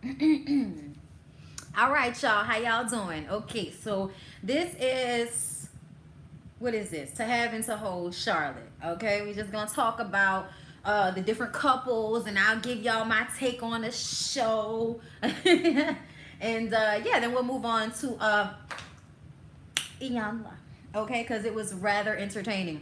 All right, y'all. How y'all doing? Okay, so this is what is this? To have and to hold Charlotte. Okay, we're just gonna talk about the different couples, and I'll give y'all my take on the show. And yeah, then we'll move on to Iyanla. Okay, because it was rather entertaining.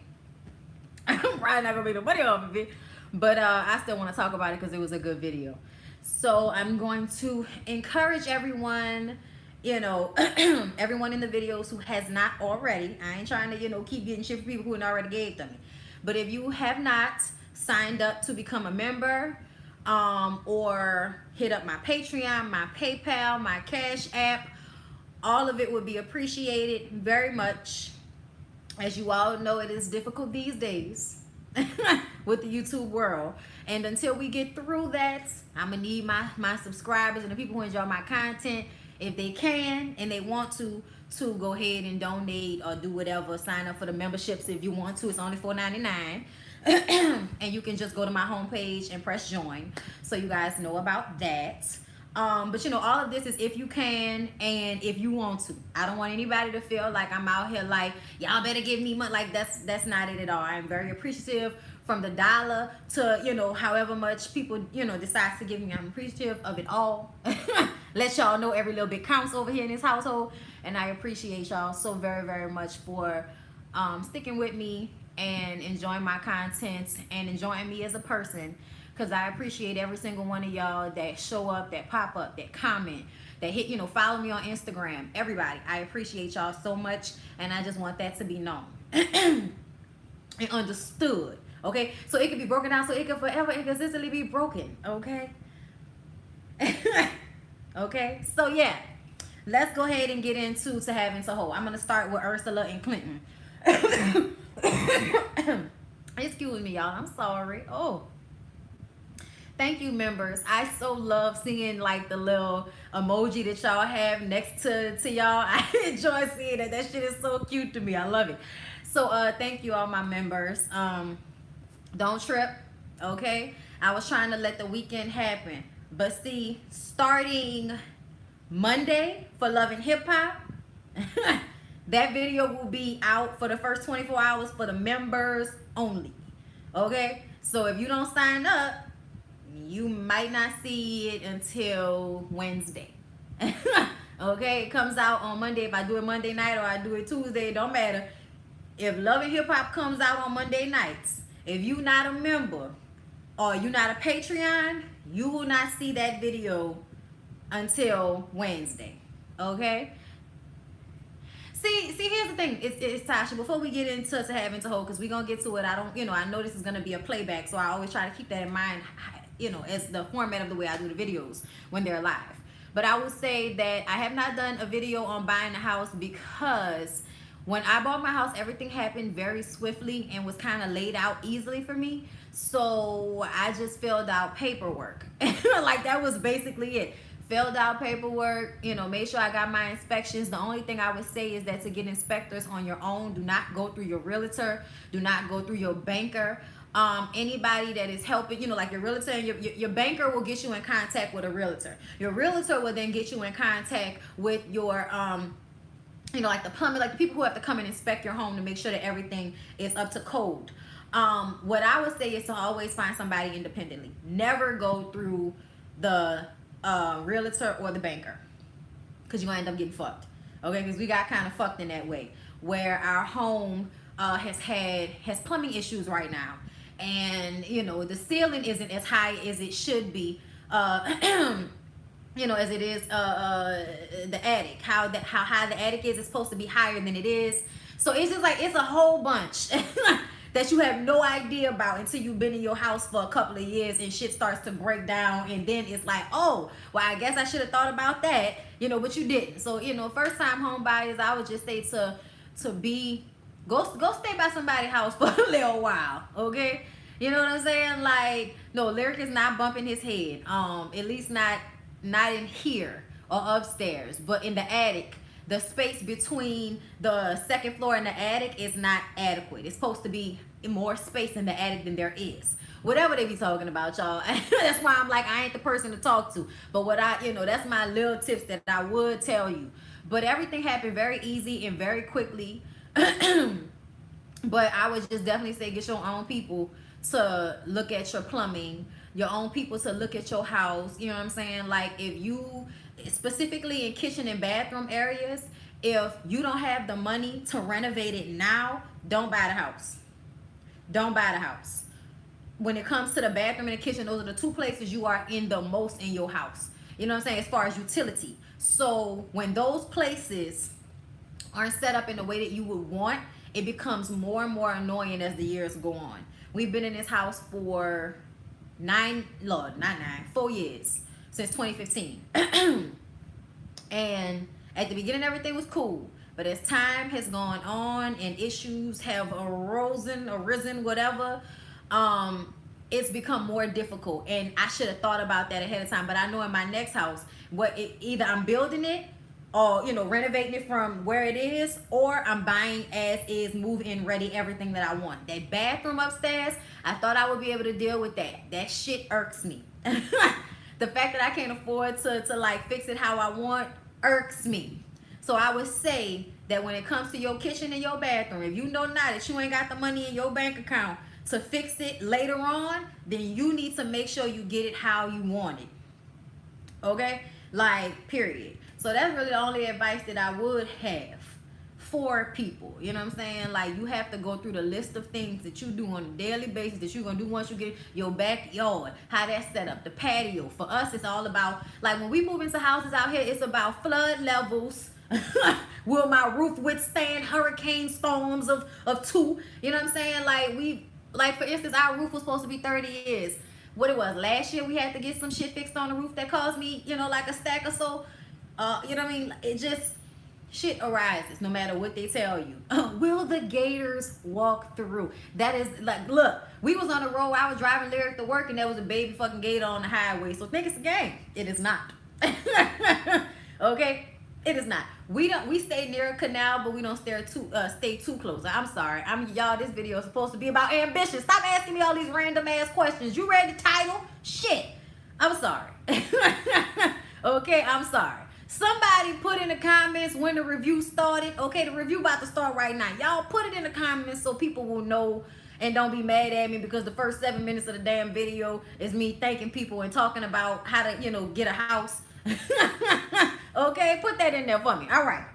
I'm probably not gonna make no money off of it, but I still want to talk about it because it was a good video. So I'm going to encourage everyone, everyone in the videos who has not already. I ain't trying to, keep getting shit for people who already gave them. But if you have not signed up to become a member, or hit up my Patreon, my PayPal, my Cash App, all of it would be appreciated very much. As you all know, it is difficult these days with the YouTube world. And until we get through that, I'm gonna need my subscribers and the people who enjoy my content, if they can and they want to go ahead and donate or do whatever. Sign up for the memberships if you want to. It's only $4.99. And you can just go to my homepage and press join, so you guys know about that. But all of this is if you can and if you want to. I don't want anybody to feel like I'm out here like, y'all better give me money. Like that's not it at all. I'm very appreciative from the dollar to, however much people, decides to give me. I'm appreciative of it all. Let y'all know every little bit counts over here in this household. And I appreciate y'all so very, very much for sticking with me and enjoying my content and enjoying me as a person. Because I appreciate every single one of y'all that show up, that pop up, that comment, that hit, follow me on Instagram. Everybody, I appreciate y'all so much. And I just want that to be known and understood. Okay? So it can be broken down so it can forever and consistently be broken. Okay? Okay? So yeah, let's go ahead and get into To Have and To Hold. I'm going to start with Ursula and Clinton. Excuse me, y'all. I'm sorry. Oh. Thank you, members. I so love seeing like the little emoji that y'all have next to y'all. I enjoy seeing that. That shit is so cute to me. I love it. So thank you all my members. Don't trip, okay? I was trying to let the weekend happen. But see, starting Monday for Love and Hip Hop, that video will be out for the first 24 hours for the members only. Okay? So if you don't sign up, you might not see it until Wednesday. Okay, it comes out on Monday. If I do it Monday night or I do it Tuesday, it don't matter. If Love and Hip Hop comes out on Monday nights, if you're not a member or you're not a Patreon, you will not see that video until Wednesday. Okay? See, here's the thing. It's Tasha. Before we get into To Have and To Hold, because we're going to get to it, I know this is going to be a playback, so I always try to keep that in mind, as the format of the way I do the videos when they're live. But I will say that I have not done a video on buying a house because when I bought my house, everything happened very swiftly and was kind of laid out easily for me. So I just filled out paperwork. Like that was basically it. Filled out paperwork, made sure I got my inspections. The only thing I would say is that to get inspectors on your own, do not go through your realtor, do not go through your banker. Anybody that is helping, like your realtor and your banker will get you in contact with a realtor. Your realtor will then get you in contact with your like the plumber, like the people who have to come and inspect your home to make sure that everything is up to code. What I would say is to always find somebody independently. Never go through the realtor or the banker, because you're gonna end up getting fucked. Okay, because we got kind of fucked in that way, where our home has plumbing issues right now, and the ceiling isn't as high as it should be, as it is the attic. How high the attic is supposed to be higher than it is. So it's just like, it's a whole bunch that you have no idea about until you've been in your house for a couple of years and shit starts to break down, and then it's like, oh, well, I guess I should have thought about that, but you didn't. So, first time home buyers, I would just say to go stay by somebody's house for a little while, okay? You know what I'm saying? Like, no, Lyric is not bumping his head. At least not in here or upstairs, but in the attic. The space between the second floor and the attic is not adequate. It's supposed to be more space in the attic than there is. whatever they be talking about, y'all. That's why I'm like, I ain't the person to talk to. But what I, that's my little tips that I would tell you. But everything happened very easy and very quickly. But I would just definitely say get your own people to look at your plumbing, your own people to look at your house. You know what I'm saying? Like, if you, specifically in kitchen and bathroom areas, if you don't have the money to renovate it now, don't buy the house. Don't buy the house. When it comes to the bathroom and the kitchen, those are the two places you are in the most in your house. You know what I'm saying? As far as utility. So when those places aren't set up in the way that you would want, it becomes more and more annoying as the years go on. We've been in this house for 4 years, since 2015. And at the beginning, everything was cool. But as time has gone on and issues have arisen, whatever, it's become more difficult. And I should have thought about that ahead of time. But I know in my next house, either I'm building it or, renovating it from where it is, or I'm buying as is, move in ready, everything that I want. That bathroom upstairs, I thought I would be able to deal with that. That shit irks me. The fact that I can't afford to like fix it how I want irks me. So I would say that when it comes to your kitchen and your bathroom, if you know now that you ain't got the money in your bank account to fix it later on, then you need to make sure you get it how you want it. Okay? Like, period. So that's really the only advice that I would have for people. You know what I'm saying? Like, you have to go through the list of things that you do on a daily basis that you're going to do once you get your backyard, how that's set up, the patio. For us, it's all about, like, when we move into houses out here, it's about flood levels. Will my roof withstand hurricane storms of 2? You know what I'm saying? Like, for instance, our roof was supposed to be 30 years. What it was, last year we had to get some shit fixed on the roof that cost me, like a stack or so. You know what I mean? It just, shit arises no matter what they tell you. Will the gators walk through? That is, like, look, we was on the road, I was driving Lyric to work, and there was a baby fucking gator on the highway. So think it's a game. It is not. Okay? It is not. We stay near a canal, but we don't stay too close. I'm sorry. Y'all, this video is supposed to be about ambition. Stop asking me all these random ass questions. You read the title? Shit. I'm sorry. Okay, I'm sorry. Somebody put in the comments when the review started. Okay, the review about to start right now. Y'all put it in the comments so people will know and don't be mad at me, because the first 7 minutes of the damn video is me thanking people and talking about how to, get a house. Okay, put that in there for me. All right.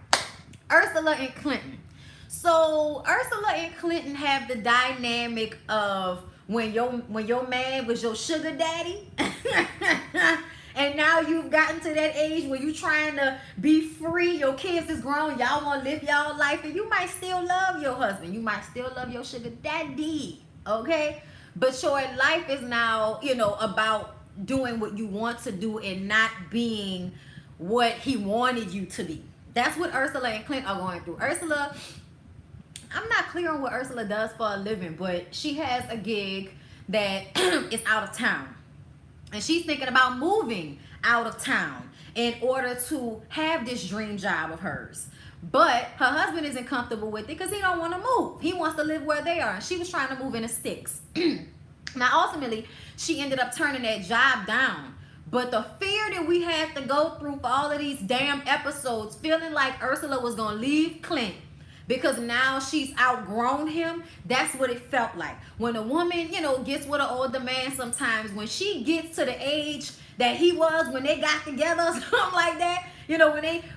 Ursula and Clinton. So Ursula and Clinton have the dynamic of when your man was your sugar daddy. And now you've gotten to that age where you trying to be free. Your kids is grown. Y'all want to live y'all life. And you might still love your husband. You might still love your sugar daddy. Okay? But your life is now, about doing what you want to do and not being what he wanted you to be. That's what Ursula and Clint are going through. Ursula, I'm not clear on what Ursula does for a living, but she has a gig that is out of town. And she's thinking about moving out of town in order to have this dream job of hers. But her husband isn't comfortable with it because he don't want to move. He wants to live where they are. And she was trying to move in the sticks. Now, ultimately, she ended up turning that job down. But the fear that we had to go through for all of these damn episodes, feeling like Ursula was going to leave Clint because now she's outgrown him, that's what it felt like. When a woman, gets with an older man sometimes, when she gets to the age that he was when they got together or something like that,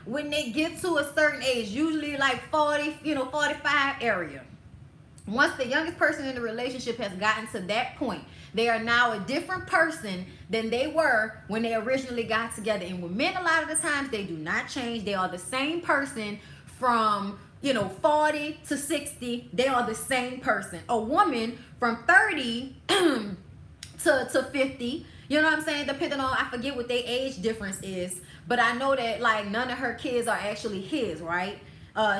when they get to a certain age, usually like 40, 45 area. Once the youngest person in the relationship has gotten to that point, they are now a different person than they were when they originally got together. And with men, a lot of the times, they do not change. They are the same person from, 40 to 60. They are the same person. A woman from 30 to 50, you know what I'm saying? Depending on, I forget what their age difference is. But I know that, like, none of her kids are actually his, right?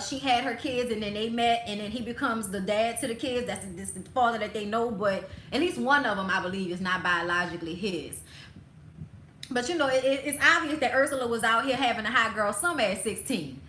She had her kids and then they met and then he becomes the dad to the kids. That's the father that they know, but at least one of them, I believe, is not biologically his. But it's obvious that Ursula was out here having a hot girl summer at 16.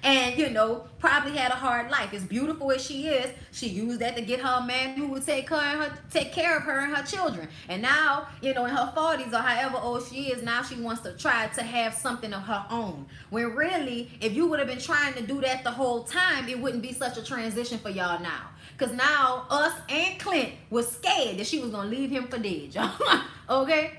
And, you know, probably had a hard life. As beautiful as she is, she used that to get her a man who would take care of her and her children. And now, you know, in her 40s or however old she is, now she wants to try to have something of her own. When really, if you would have been trying to do that the whole time, it wouldn't be such a transition for y'all now. Because now us and Clint was scared that she was going to leave him for dead, y'all. Okay?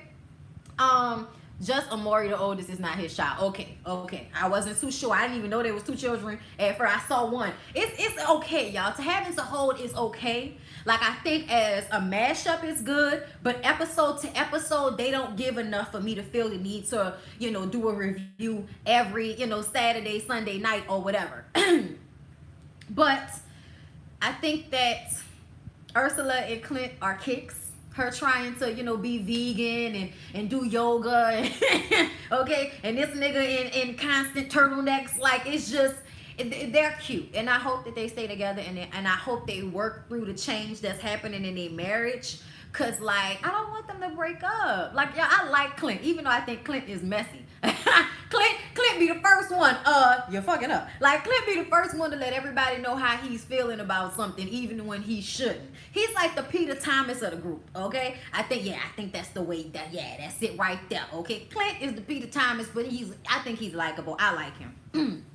Just Amari, the oldest, is not his child. Okay. I wasn't too sure. I didn't even know there was two children at first. I saw one. It's okay, y'all. To have it to hold is okay. Like, I think as a mashup is good, but episode to episode, they don't give enough for me to feel the need to, you know, do a review every, you know, Saturday, Sunday night or whatever. But I think that Ursula and Clint are kicks. Her trying to, you know, be vegan and do yoga, okay, and this nigga in constant turtlenecks. Like, it's just, they're cute, and I hope that they stay together, and I hope they work through the change that's happening in their marriage. Cause like, I don't want them to break up. Like, yeah, I like Clint, even though I think Clint is messy. Clint be the first one, you're fucking up. Like, Clint be the first one to let everybody know how he's feeling about something, even when he shouldn't. He's like the Peter Thomas of the group, okay? I think that's the way that's it right there, okay? Clint is the Peter Thomas, but I think he's likable. I like him.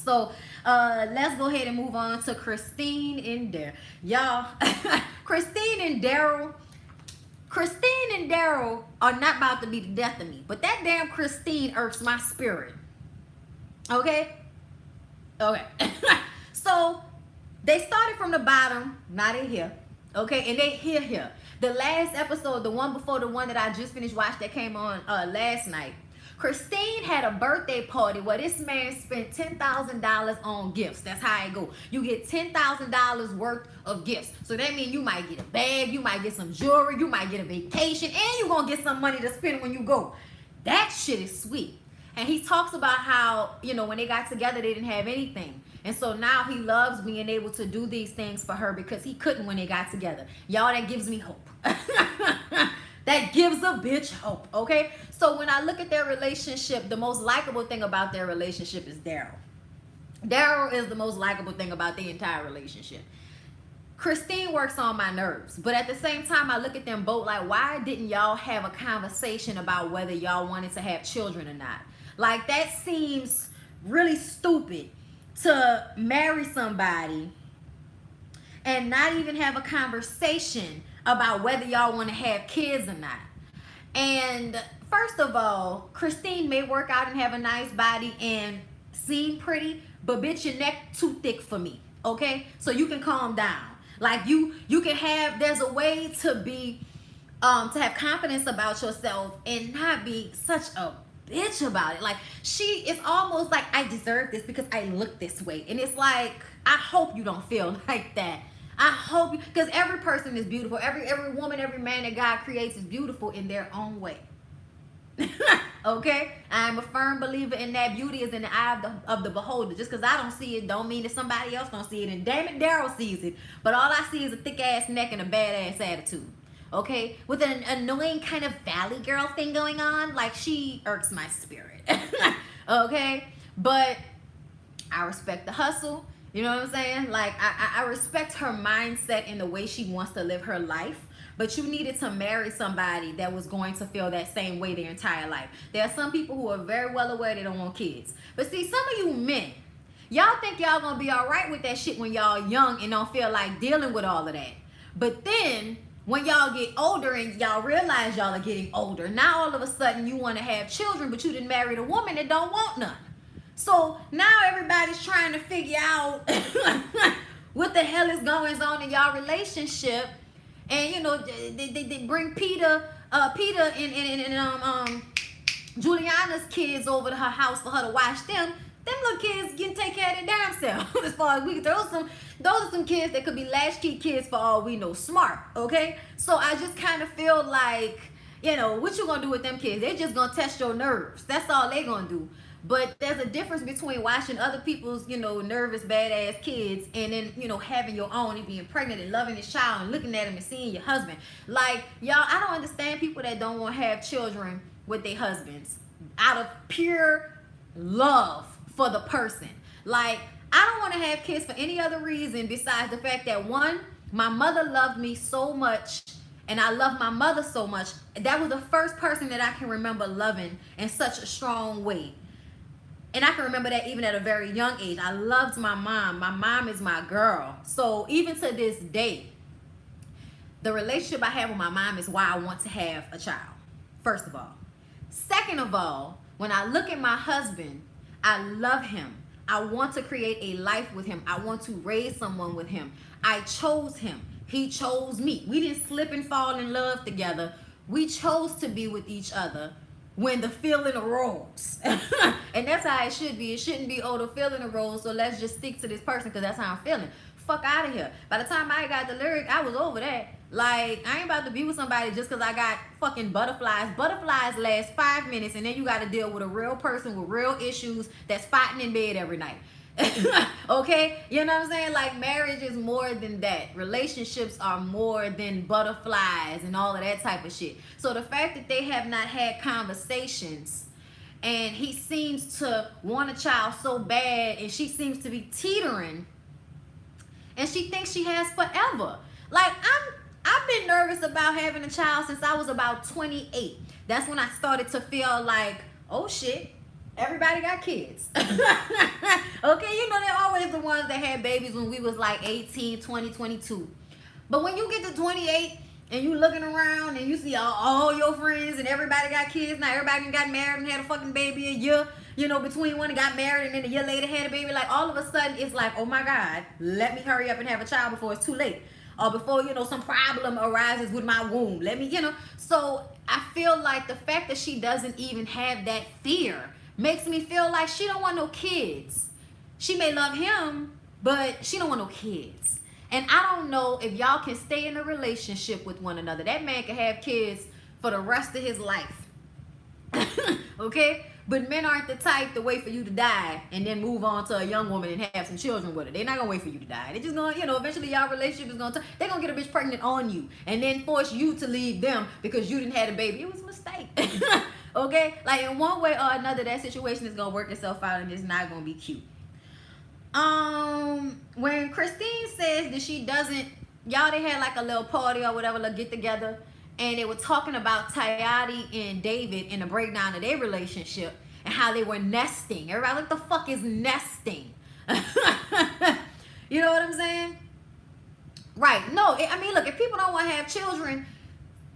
So, let's go ahead and move on to Christine and Daryl. Y'all, Christine and Daryl are not about to be the death of me, but that damn Christine irks my spirit. Okay? So, they started from the bottom, now they here. Okay? And they here. The last episode, the one before the one that I just finished watching that came on last night, Christine had a birthday party where this man spent $10,000 on gifts. That's how it go. You get $10,000 worth of gifts. So that means you might get a bag, you might get some jewelry, you might get a vacation, and you're going to get some money to spend when you go. That shit is sweet. And he talks about how, you know, when they got together, they didn't have anything. And so now he loves being able to do these things for her because he couldn't when they got together. Y'all, that gives me hope. That gives a bitch hope, okay? So when I look at their relationship, the most likable thing about their relationship is Daryl. Daryl is the most likable thing about the entire relationship. Christine works on my nerves, but at the same time, I look at them both like, why didn't y'all have a conversation about whether y'all wanted to have children or not? Like, that seems really stupid to marry somebody and not even have a conversation about whether y'all want to have kids or not. And first of all, Christine may work out and have a nice body and seem pretty, but bitch, your neck too thick for me, okay? So you can calm down. Like, you can have, there's a way to be, to have confidence about yourself and not be such a bitch about it. Like, it's almost like, I deserve this because I look this way. And it's like, I hope you don't feel like that. I hope you, because every person is beautiful. Every woman, every man that God creates is beautiful in their own way. Okay? I'm a firm believer in that beauty is in the eye of the beholder. Just because I don't see it don't mean that somebody else don't see it. And damn it, Daryl sees it. But all I see is a thick ass neck and a badass attitude. Okay? With an annoying kind of valley girl thing going on. Like, she irks my spirit. Okay? But I respect the hustle. You know what I'm saying? Like, I respect her mindset and the way she wants to live her life. But you needed to marry somebody that was going to feel that same way their entire life. There are some people who are very well aware they don't want kids. But see, some of you men, y'all think y'all gonna be all right with that shit when y'all young and don't feel like dealing with all of that. But then, when y'all get older and y'all realize y'all are getting older, now all of a sudden you want to have children, but you didn't marry a woman that don't want none. So now everybody's trying to figure out what the hell is going on in y'all relationship. And, you know, they bring Peter and Juliana's kids over to her house for her to watch them. Them little kids can take care of their damn self. As far as we can throw those are some kids that could be latchkey kids for all we know, smart, okay? So I just kind of feel like, you know, what you gonna do with them kids? They just gonna test your nerves. That's all they gonna do. But there's a difference between watching other people's, you know, nervous, badass kids and then, you know, having your own and being pregnant and loving this child and looking at him and seeing your husband. Like, y'all, I don't understand people that don't want to have children with their husbands out of pure love for the person. Like, I don't want to have kids for any other reason besides the fact that, one, my mother loved me so much, and I love my mother so much. That was the first person that I can remember loving in such a strong way. And I can remember that even at a very young age. I loved my mom. My mom is my girl. So even to this day, the relationship I have with my mom is why I want to have a child, first of all. Second of all, when I look at my husband, I love him. I want to create a life with him. I want to raise someone with him. I chose him. He chose me. We didn't slip and fall in love together. We chose to be with each other when the feeling arose. And that's how it should be. It shouldn't be, oh, the feeling arose, so let's just stick to this person because that's how I'm feeling. Fuck out of here. By the time I got the lyric, I was over that. Like, I ain't about to be with somebody just because I got fucking butterflies. Butterflies last 5 minutes, and then you got to deal with a real person with real issues that's fighting in bed every night. Okay? You know what I'm saying? Like, marriage is more than that. Relationships are more than butterflies and all of that type of shit. So the fact that they have not had conversations, and he seems to want a child so bad, and she seems to be teetering, and she thinks she has forever. Like, I've been nervous about having a child since I was about 28. That's when I started to feel like, oh shit, everybody got kids. Okay, you know, they're always the ones that had babies when we was like 18, 20, 22. But when you get to 28 and you looking around and you see all your friends and everybody got kids, now everybody got married and had a fucking baby a year, you know, between one and got married and then a year later had a baby, like all of a sudden it's like, oh my God, let me hurry up and have a child before it's too late. Or before, you know, some problem arises with my womb. Let me, you know. So I feel like the fact that she doesn't even have that fear makes me feel like she don't want no kids. She may love him, but she don't want no kids. And I don't know if y'all can stay in a relationship with one another. That man can have kids for the rest of his life. Okay? But men aren't the type to wait for you to die and then move on to a young woman and have some children with her. They're not going to wait for you to die. They're just going to, you know, eventually y'all relationship is going to, they're going to get a bitch pregnant on you and then force you to leave them because you didn't have a baby. It was a mistake. Okay? Like, in one way or another, that situation is going to work itself out and it's not going to be cute. When Christine says that she doesn't, y'all, they had like a little party or whatever, like get together, and they were talking about Tayati and David in the breakdown of their relationship and how they were nesting. Everybody, what the fuck is nesting? You know what I'm saying? Right. No, I mean, look, if people don't want to have children,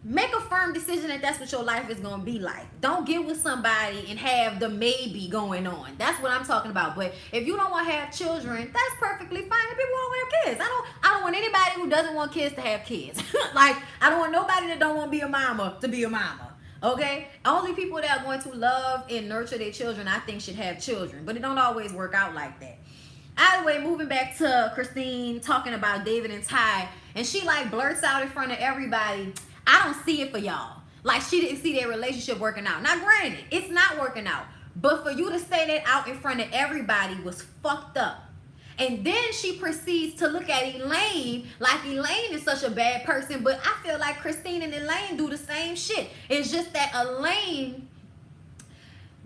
make a firm decision that that's what your life is going to be like. Don't get with somebody and have the maybe going on. That's what I'm talking about. But if you don't want to have children, that's perfectly fine. If people don't have kids, I don't want anybody who doesn't want kids to have kids. Like, I don't want nobody that don't want to be a mama to be a mama. Okay? Only people that are going to love and nurture their children, I think, should have children. But it don't always work out like that. Either way, moving back to Christine talking about David and Ty, and she like blurts out in front of everybody, I don't see it for y'all. Like, she didn't see their relationship working out. Now, granted, it's not working out. But for you to say that out in front of everybody was fucked up. And then she proceeds to look at Elaine like Elaine is such a bad person. But I feel like Christine and Elaine do the same shit. It's just that Elaine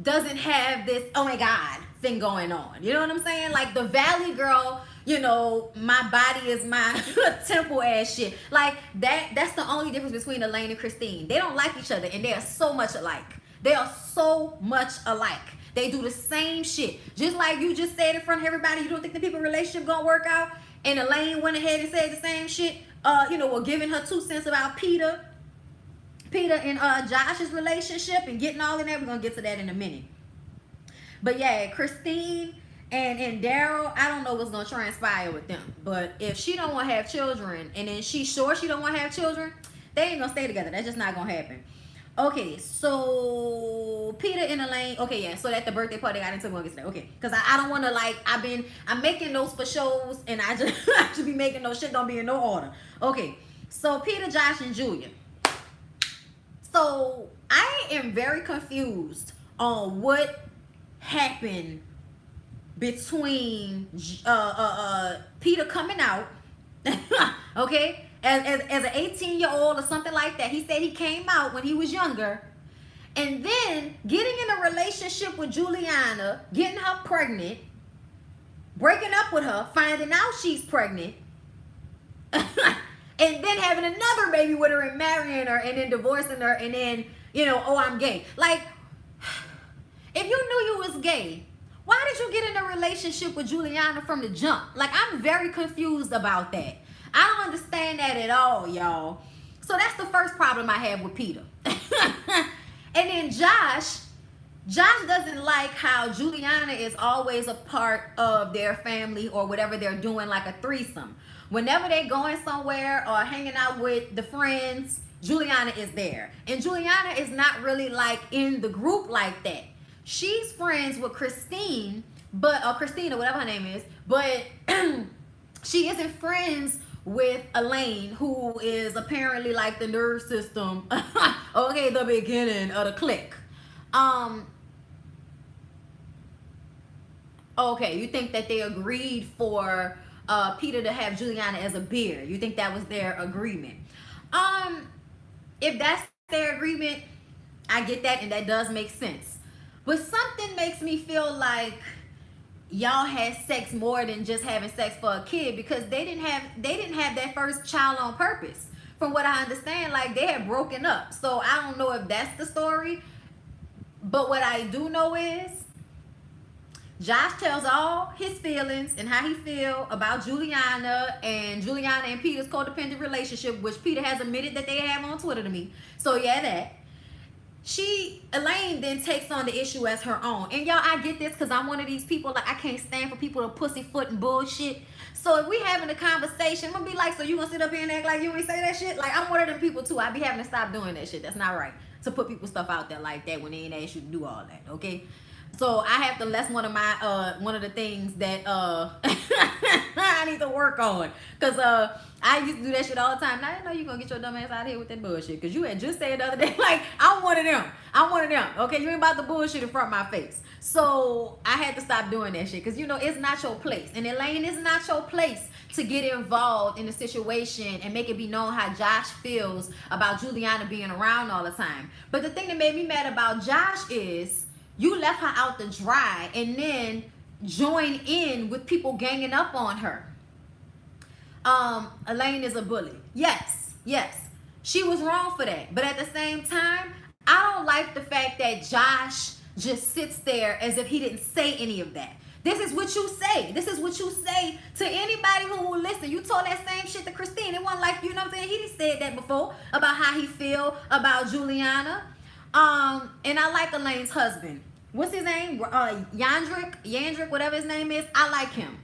doesn't have this, oh my God, thing going on. You know what I'm saying? Like the Valley girl, you know, my body is my temple ass shit. Like that's the only difference between Elaine and Christine. They don't like each other and they are so much alike. They are so much alike. They do the same shit. Just like you just said in front of everybody, you don't think the people relationship gonna work out? And Elaine went ahead and said the same shit, you know, giving her 2 cents about Peter and Josh's relationship and getting all in that. We're gonna get to that in a minute. But yeah, Christine and Daryl, I don't know what's gonna transpire with them. But if she don't want to have children, and then she's sure she don't want to have children, they ain't gonna stay together. That's just not gonna happen. Okay, so Peter and Elaine. Okay, yeah. So at the birthday party, I didn't tell you that. Okay, because I don't want to like. I'm making notes for shows, and I just be making those shit. Don't be in no order. Okay, so Peter, Josh, and Julia. So I am very confused on what happened between Peter coming out, okay, as an 18-year-old or something like that. He said he came out when he was younger, and then getting in a relationship with Juliana, getting her pregnant, breaking up with her, finding out she's pregnant, and then having another baby with her and marrying her and then divorcing her and then, oh, I'm gay. Like, if you knew you was gay, why did you get in a relationship with Juliana from the jump? Like, I'm very confused about that. I don't understand that at all, y'all. So that's the first problem I have with Peter. And then Josh doesn't like how Juliana is always a part of their family or whatever they're doing, like a threesome. Whenever they're going somewhere or hanging out with the friends, Juliana is there. And Juliana is not really like in the group like that. She's friends with Christine, or Christina, whatever her name is, but she isn't friends with Elaine, who is apparently like the nerve system. Okay, the beginning of the clique. Okay, you think that they agreed for Peter to have Juliana as a beer? You think that was their agreement? If that's their agreement, I get that, and that does make sense. But something makes me feel like y'all had sex more than just having sex for a kid, because they didn't have that first child on purpose. From what I understand, like, they had broken up. So I don't know if that's the story. But what I do know is Josh tells all his feelings and how he feel about Juliana and Peter's codependent relationship, which Peter has admitted that they have on Twitter to me. So yeah, that. Elaine then takes on the issue as her own. And y'all, I get this because I'm one of these people, like, I can't stand for people to pussyfoot and bullshit. So if we having a conversation, I'm gonna be like, so you gonna sit up here and act like you ain't say that shit? Like, I'm one of them people too. I be having to stop doing that shit. That's not right. To put people's stuff out there like that when they ain't asked you to do all that, okay? So I have to, that's one of my one of the things that I need to work on. Cause I used to do that shit all the time. Now I know you gonna get your dumb ass out of here with that bullshit. Cause you had just said the other day, like, I'm one of them. Okay, you ain't about the bullshit in front of my face. So I had to stop doing that shit. Cause it's not your place. And Elaine, is not your place to get involved in the situation and make it be known how Josh feels about Juliana being around all the time. But the thing that made me mad about Josh is you left her out to dry and then join in with people ganging up on her. Elaine is a bully. Yes. She was wrong for that. But at the same time, I don't like the fact that Josh just sits there as if he didn't say any of that. This is what you say. This is what you say to anybody who will listen. You told that same shit to Christine. It wasn't like, what I'm saying? He said that before about how he feel about Juliana. And I like Elaine's husband. What's his name? Yandrick, whatever his name is. I like him.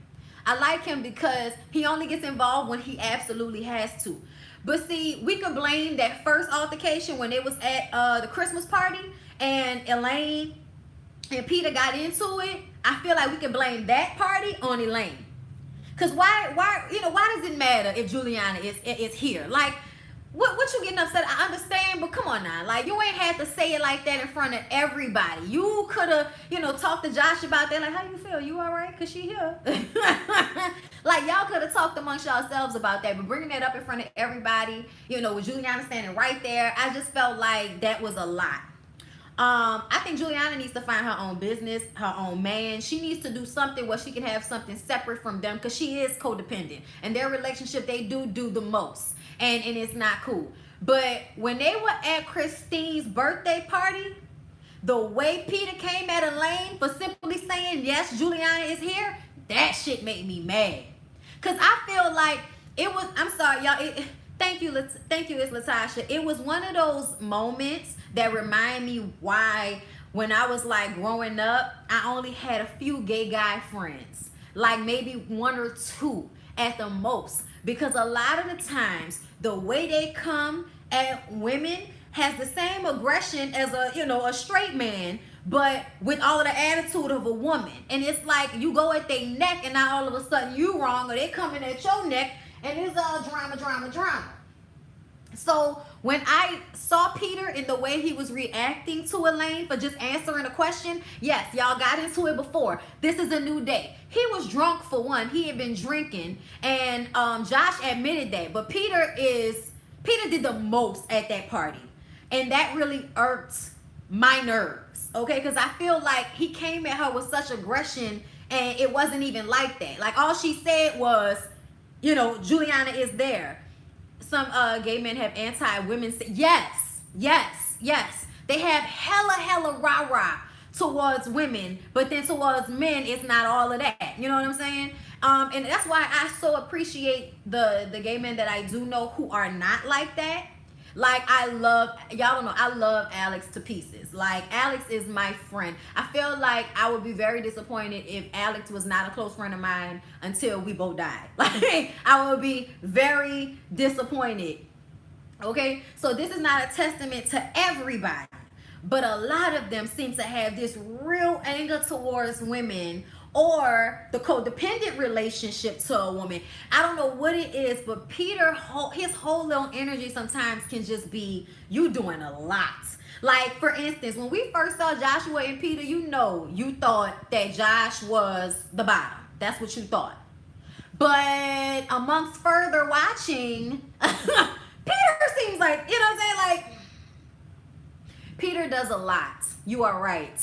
I like him because he only gets involved when he absolutely has to. But see, we could blame that first altercation when it was at the Christmas party and Elaine and Peter got into it. I feel like we can blame that party on Elaine. Cause why does it matter if Juliana is here? Like, what you getting upset? I understand, but come on now. Like, you ain't had to say it like that in front of everybody. You could have, talked to Josh about that. Like, how you feel? You all right? Cause she here. Like, y'all could have talked amongst yourselves about that, but bringing that up in front of everybody, with Juliana standing right there, I just felt like that was a lot. I think Juliana needs to find her own business, her own man. She needs to do something where she can have something separate from them, because she is codependent. And their relationship, they do the most. And it's not cool. But when they were at Christine's birthday party, the way Peter came at Elaine for simply saying, yes, Juliana is here, that shit made me mad. Because I feel like it was, I'm sorry, y'all. Thank you, it's Latasha. It was one of those moments that remind me why when I was like growing up, I only had a few gay guy friends. Like maybe one or two at the most. Because a lot of the times, the way they come at women has the same aggression as a straight man, but with all of the attitude of a woman. And it's like you go at their neck and now all of a sudden you wrong, or they coming at your neck and it's all drama. So when I saw Peter in the way he was reacting to Elaine for just answering a question, yes, y'all got into it before. This is a new day. He was drunk for one. He had been drinking, and Josh admitted that. But Peter did the most at that party, and that really irked my nerves. Okay, because I feel like he came at her with such aggression And it wasn't even like that. Like, all she said was, you know, Juliana is there. Some gay men have anti-women. Yes, yes, yes. They have hella rah-rah towards women, but then towards men, it's not all of that. You know what I'm saying? And that's why I so appreciate the gay men that I do know who are not like that. Like, I love, y'all don't know, I love Alex to pieces. Like, Alex is my friend. I feel like I would be very disappointed if Alex was not a close friend of mine until we both died. Like, I would be very disappointed. Okay? So this is not a testament to everybody, but a lot of them seem to have this real anger towards women, or the codependent relationship to a woman. I don't know what it is, but Peter, his whole little energy sometimes can just be, you doing a lot. Like, for instance, when we first saw Joshua and Peter, you know, you thought that Josh was the bottom. That's what you thought. But amongst further watching, Peter seems like, you know what I'm saying? Like, Peter does a lot. You are right.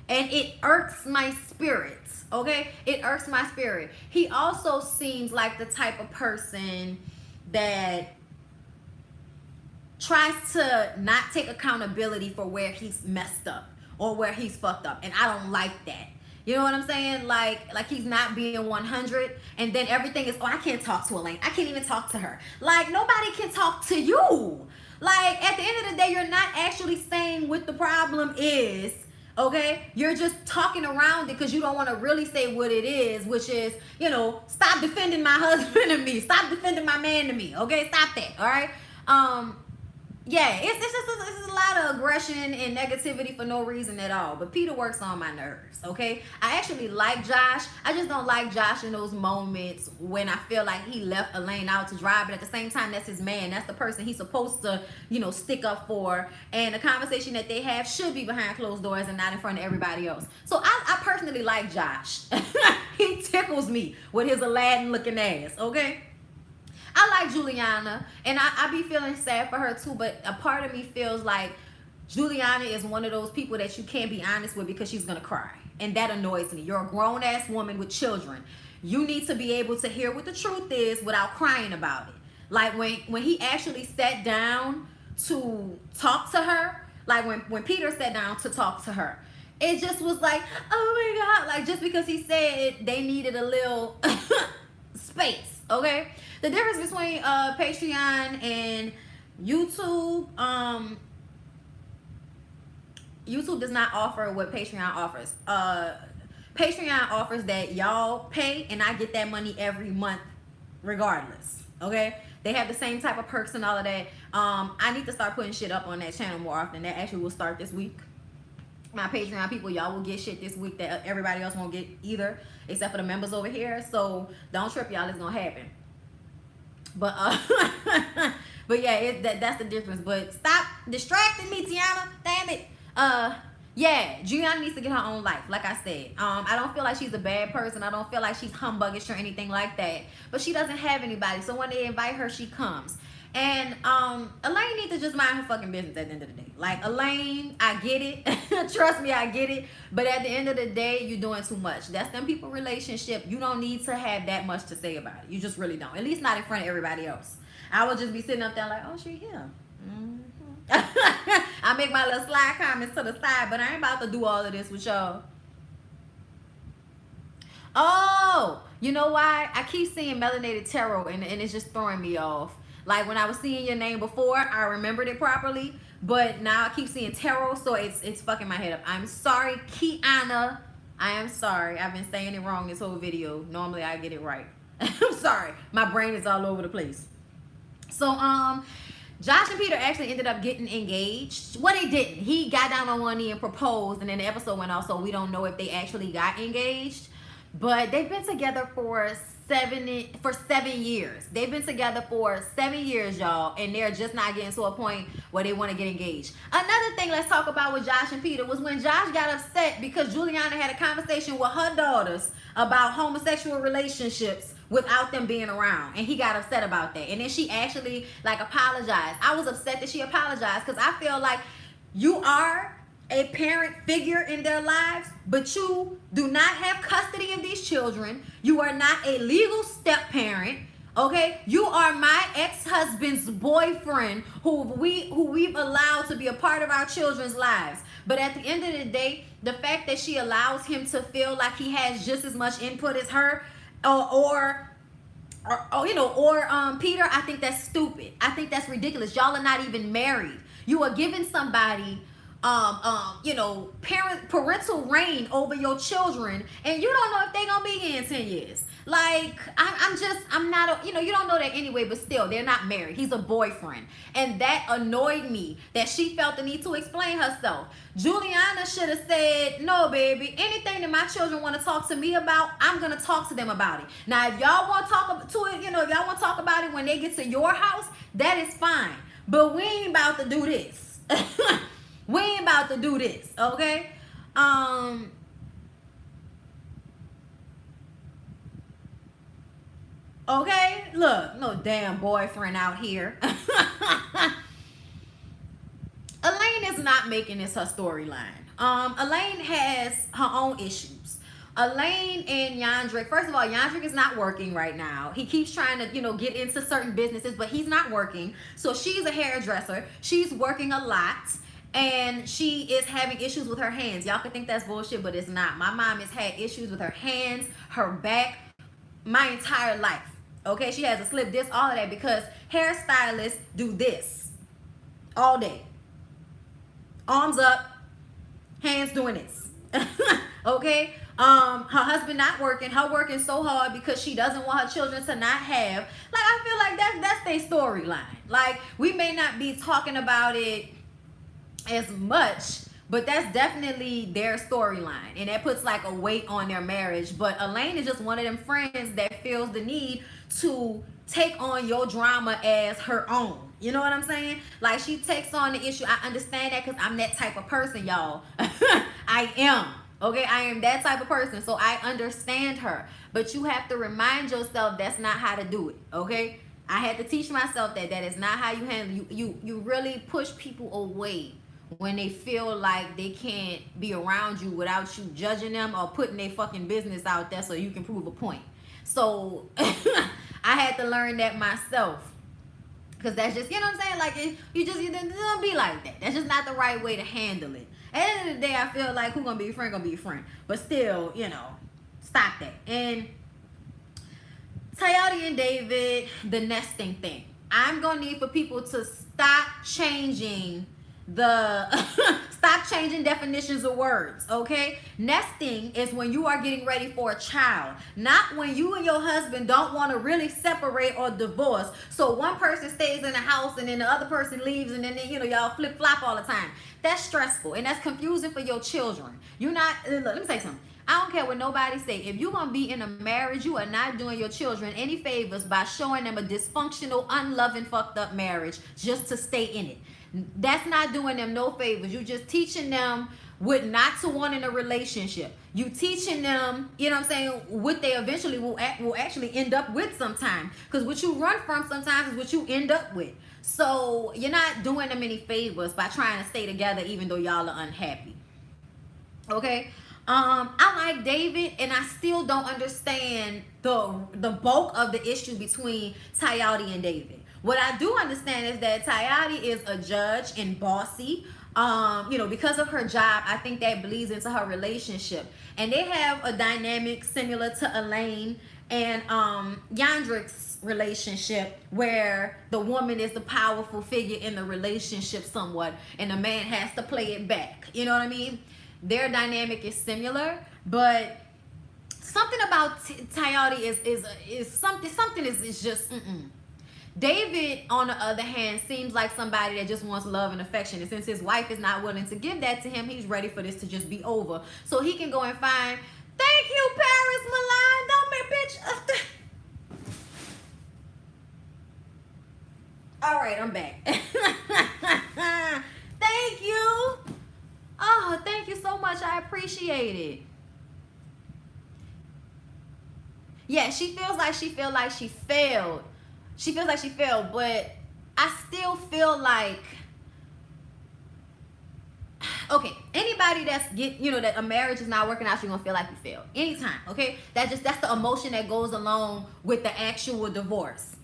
And it irks my spirit. Okay, it irks my spirit. He also seems like the type of person that tries to not take accountability for where he's messed up or where he's fucked up, and I don't like that. You know what I'm saying? Like he's not being 100, and then everything is, oh, I can't talk to Elaine. I can't even talk to her. Like, nobody can talk to you. Like, at the end of the day, you're not actually saying what the problem is. Okay, you're just talking around it because you don't want to really say what it is, which is, you know, stop defending my husband to me, stop defending my man to me. Okay, stop that. All right. Yeah, it's a lot of aggression and negativity for no reason at all. But Peter works on my nerves. Okay, I actually like Josh. I just don't like Josh in those moments when I feel like he left Elaine out to dry, but at the same time, that's his man. That's the person he's supposed to, you know, stick up for. And the conversation that they have should be behind closed doors and not in front of everybody else. So I personally like Josh. He tickles me with his Aladdin looking ass. Okay. I like Juliana, and I be feeling sad for her too, but a part of me feels like Juliana is one of those people that you can't be honest with because she's going to cry, and that annoys me. You're a grown-ass woman with children. You need to be able to hear what the truth is without crying about it. Like, when he actually sat down to talk to her, like when Peter sat down to talk to her, it just was like, oh my God, like, just because he said they needed a little space, okay? The difference between Patreon and YouTube, YouTube does not offer what Patreon offers. Patreon offers that y'all pay and I get that money every month regardless, okay? They have the same type of perks and all of that. I need to start putting shit up on that channel more often. That actually will start this week. My Patreon people, y'all will get shit this week that everybody else won't get either, except for the members over here. So don't trip, y'all. It's gonna happen. But but yeah, that's the difference. But stop distracting me, Tiana. Damn it. Yeah, Gianna needs to get her own life. Like I said, I don't feel like she's a bad person. I don't feel like she's humbuggish or anything like that. But she doesn't have anybody. So when they invite her, she comes. And Elaine needs to just mind her fucking business at the end of the day. Like, Elaine, I get it. Trust me, I get it. But at the end of the day, you're doing too much. That's them people relationship. You don't need to have that much to say about it. You just really don't. At least not in front of everybody else. I would just be sitting up there like, oh, she here. I make my little slide comments to the side, but I ain't about to do all of this with y'all. Oh, you know why? I keep seeing Melanated Tarot, and it's just throwing me off. Like, when I was seeing your name before, I remembered it properly, but now I keep seeing Tarot, so it's fucking my head up. I'm sorry, Kiana. I am sorry. I've been saying it wrong this whole video. Normally, I get it right. I'm sorry. My brain is all over the place. So, Josh and Peter actually ended up getting engaged. Well, they didn't. He got down on one knee and proposed, and then the episode went off, so we don't know if they actually got engaged. But they've been together for 7 years. They've been together for 7 years, y'all, and they're just not getting to a point where they want to get engaged. Another thing let's talk about with Josh and Peter was when Josh got upset because Juliana had a conversation with her daughters about homosexual relationships without them being around, and he got upset about that. And then she actually, like, apologized. I was upset that she apologized because I feel like you are a parent figure in their lives, but you do not have custody of these children. You are not a legal step parent. Okay, you are my ex-husband's boyfriend who we've allowed to be a part of our children's lives. But at the end of the day, the fact that she allows him to feel like he has just as much input as her, or Peter, I think that's stupid. I think that's ridiculous. Y'all are not even married. You are giving somebody parental reign over your children, and you don't know if they're gonna be here in 10 years. Like, I'm not, you don't know that anyway, but still, they're not married. He's a boyfriend. And that annoyed me, that she felt the need to explain herself. Juliana should have said, no, baby, anything that my children want to talk to me about, I'm going to talk to them about it. Now, if y'all want to talk to it, if y'all want to talk about it when they get to your house, that is fine. But we ain't about to do this. We ain't about to do this, okay? Okay, look, no damn boyfriend out here. Elaine is not making this her storyline. Elaine has her own issues. Elaine and Yandrick, first of all, Yandrick is not working right now. He keeps trying to, get into certain businesses, but he's not working. So she's a hairdresser. She's working a lot. And she is having issues with her hands. Y'all can think that's bullshit, but it's not. My mom has had issues with her hands, her back, my entire life. Okay, she has a slip disc, all of that, because hairstylists do this all day. Arms up, hands doing this. Okay, her husband not working, her working so hard because she doesn't want her children to not have. Like, I feel like that's their storyline. Like, we may not be talking about it as much, but that's definitely their storyline, and that puts like a weight on their marriage. But Elaine is just one of them friends that feels the need to take on your drama as her own. You know what I'm saying? Like, she takes on the issue. I understand that, because I'm that type of person, y'all. I am. Okay, I am that type of person, so I understand her. But you have to remind yourself that's not how to do it. Okay, I had to teach myself that is not how you handle. You really push people away when they feel like they can't be around you without you judging them or putting their fucking business out there so you can prove a point. So I had to learn that myself, because that's just, what I'm saying, like, you don't be like that. That's just not the right way to handle it. At the end of the day, I feel like who gonna be a friend gonna be a friend, but still, stop that. And Tayati and David, the nesting thing, I'm gonna need for people to stop changing definitions of words. Okay, nesting is when you are getting ready for a child, not when you and your husband don't want to really separate or divorce, so one person stays in the house and then the other person leaves, and then y'all flip-flop all the time. That's stressful, and that's confusing for your children. You're not, let me say something. I don't care what nobody say. If you're going to be in a marriage, you are not doing your children any favors by showing them a dysfunctional, unloving, fucked up marriage just to stay in it. That's not doing them no favors. You just teaching them what not to want in a relationship. You teaching them, what they eventually will actually end up with sometime. Because what you run from sometimes is what you end up with. So you're not doing them any favors by trying to stay together even though y'all are unhappy. Okay? I like David, and I still don't understand the bulk of the issue between Tayati and David. What I do understand is that Tayati is a judge and bossy. Because of her job, I think that bleeds into her relationship. And they have a dynamic similar to Elaine and Yandrick's relationship, where the woman is the powerful figure in the relationship somewhat, and the man has to play it back. You know what I mean? Their dynamic is similar, but something about Tayati is something is just David, on the other hand, seems like somebody that just wants love and affection. And since his wife is not willing to give that to him, he's ready for this to just be over. So he can go and find, thank you, Paris Milan. Don't make bitch. All right, I'm back. Thank you. Oh, thank you so much. I appreciate it. Yeah, she feels like she failed. She feels like she failed, but I still feel like Okay, anybody that's that a marriage is not working out, you're gonna feel like you failed anytime. Okay, that's the emotion that goes along with the actual divorce.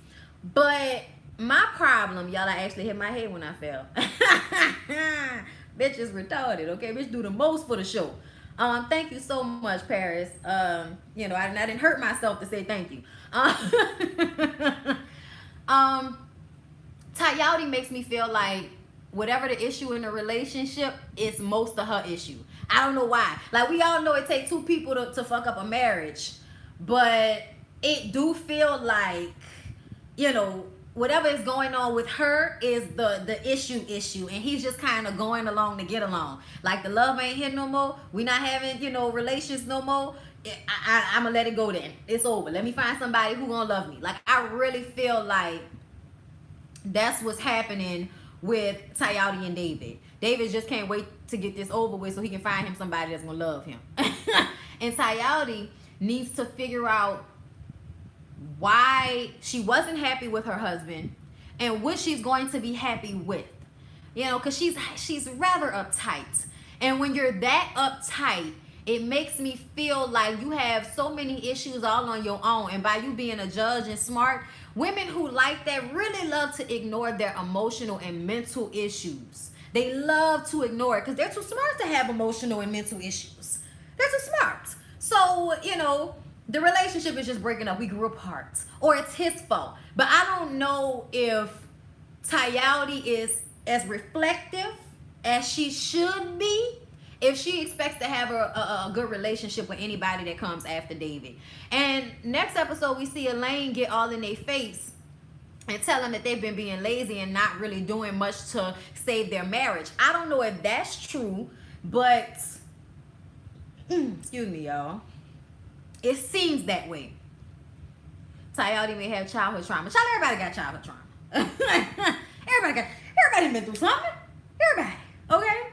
But my problem, y'all, I actually hit my head when I fell. Bitch is retarded. Okay, bitch do the most for the show. Thank you so much, Paris. I didn't hurt myself to say thank you. Tayaldi makes me feel like whatever the issue in the relationship is most of her issue. I don't know why. Like, we all know it takes two people to fuck up a marriage, but it do feel like, whatever is going on with her is the issue, and he's just kind of going along to get along. Like, the love ain't here no more. We not having, relations no more. I'm gonna let it go then. It's over. Let me find somebody who gonna love me. Like, I really feel like that's what's happening with Tayaldi and David. David just can't wait to get this over with so he can find him somebody that's gonna love him. And Tayaldi needs to figure out why she wasn't happy with her husband and what she's going to be happy with. Because she's rather uptight. And when you're that uptight, it makes me feel like you have so many issues all on your own. And by you being a judge and smart, women who like that really love to ignore their emotional and mental issues. They love to ignore it because they're too smart to have emotional and mental issues. They're too smart. So, the relationship is just breaking up. We grew apart. Or it's his fault. But I don't know if Tayaldi is as reflective as she should be if she expects to have a good relationship with anybody that comes after David. And next episode, we see Elaine get all in their face and tell them that they've been being lazy and not really doing much to save their marriage. I don't know if that's true, but excuse me, y'all. It seems that way. Tayaldi may have childhood trauma. Child, everybody got childhood trauma. everybody been through something. Everybody, okay?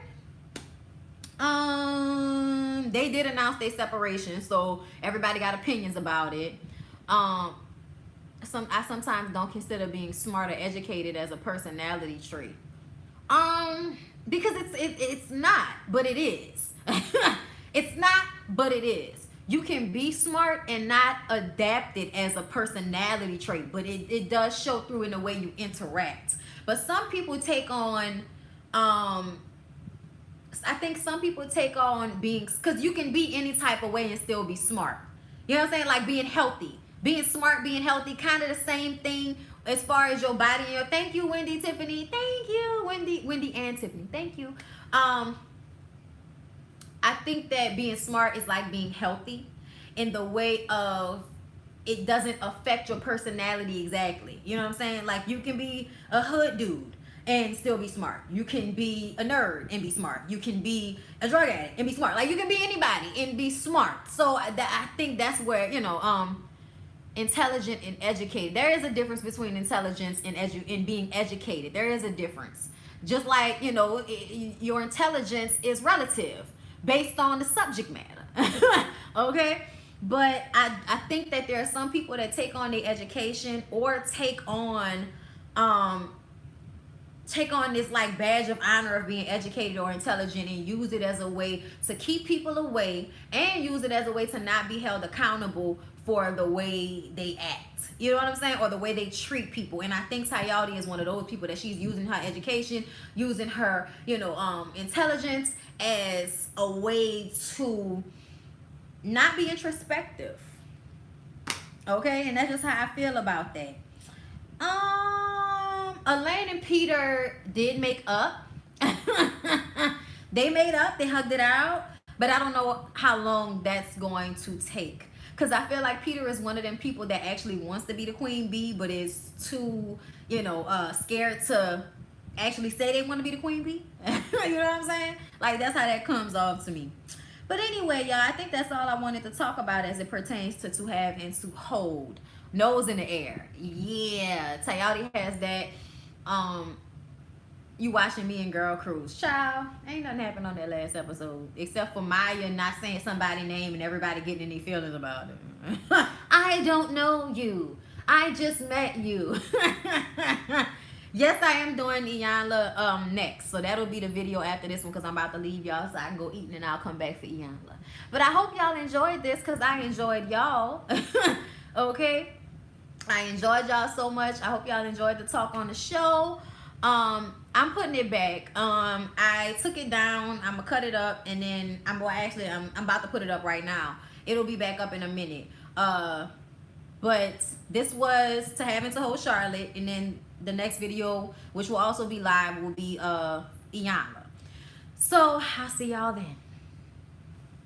They did announce their separation, so everybody got opinions about it. I sometimes don't consider being smart or educated as a personality trait. Because it's not, but it is. It's not, but it is. You can be smart and not adapt it as a personality trait, but it does show through in the way you interact. But some people take on, I think some people take on being, because you can be any type of way and still be smart. You know what I'm saying? Like being healthy. Being smart, being healthy, kind of the same thing as far as your body and your, thank you, Wendy, Tiffany. Thank you, Wendy and Tiffany. Thank you. I think that being smart is like being healthy in the way of it doesn't affect your personality exactly. You know what I'm saying? Like, you can be a hood dude and still be smart. You can be a nerd and be smart. You can be a drug addict and be smart. Like, you can be anybody and be smart. So I think that's where, intelligent and educated. There is a difference between intelligence and being educated. There is a difference. Just like, your intelligence is relative based on the subject matter. Okay? But I think that there are some people that take on the education or take on this like badge of honor of being educated or intelligent and use it as a way to keep people away and use it as a way to not be held accountable for the way they act. You know what I'm saying? Or the way they treat people. And I think Tayaldi is one of those people that she's using her education, using her, intelligence as a way to not be introspective. Okay? And that's just how I feel about that. Elaine and Peter did make up. They made up. They hugged it out. But I don't know how long that's going to take. Because I feel like Peter is one of them people that actually wants to be the queen bee, but is too, scared to actually say they want to be the queen bee. You know what I'm saying? Like, that's how that comes off to me. But anyway, y'all, I think that's all I wanted to talk about as it pertains to have and to hold. Nose in the air. Yeah, Tayaldi has that. You watching me and Girl Cruise. Child, ain't nothing happened on that last episode. Except for Maya not saying somebody's name and everybody getting in their feelings about it. I don't know you. I just met you. Yes, I am doing Iyanla next. So that'll be the video after this one because I'm about to leave y'all so I can go eat and then I'll come back for Iyanla. But I hope y'all enjoyed this because I enjoyed y'all. Okay? I enjoyed y'all so much. I hope y'all enjoyed the talk on the show. I'm putting it back. I took it down. I'm gonna cut it up and then I'm about to put it up right now. It'll be back up in a minute. But this was to having to hold Charlotte, and then the next video, which will also be live, will be Iyanla. So I'll see y'all then.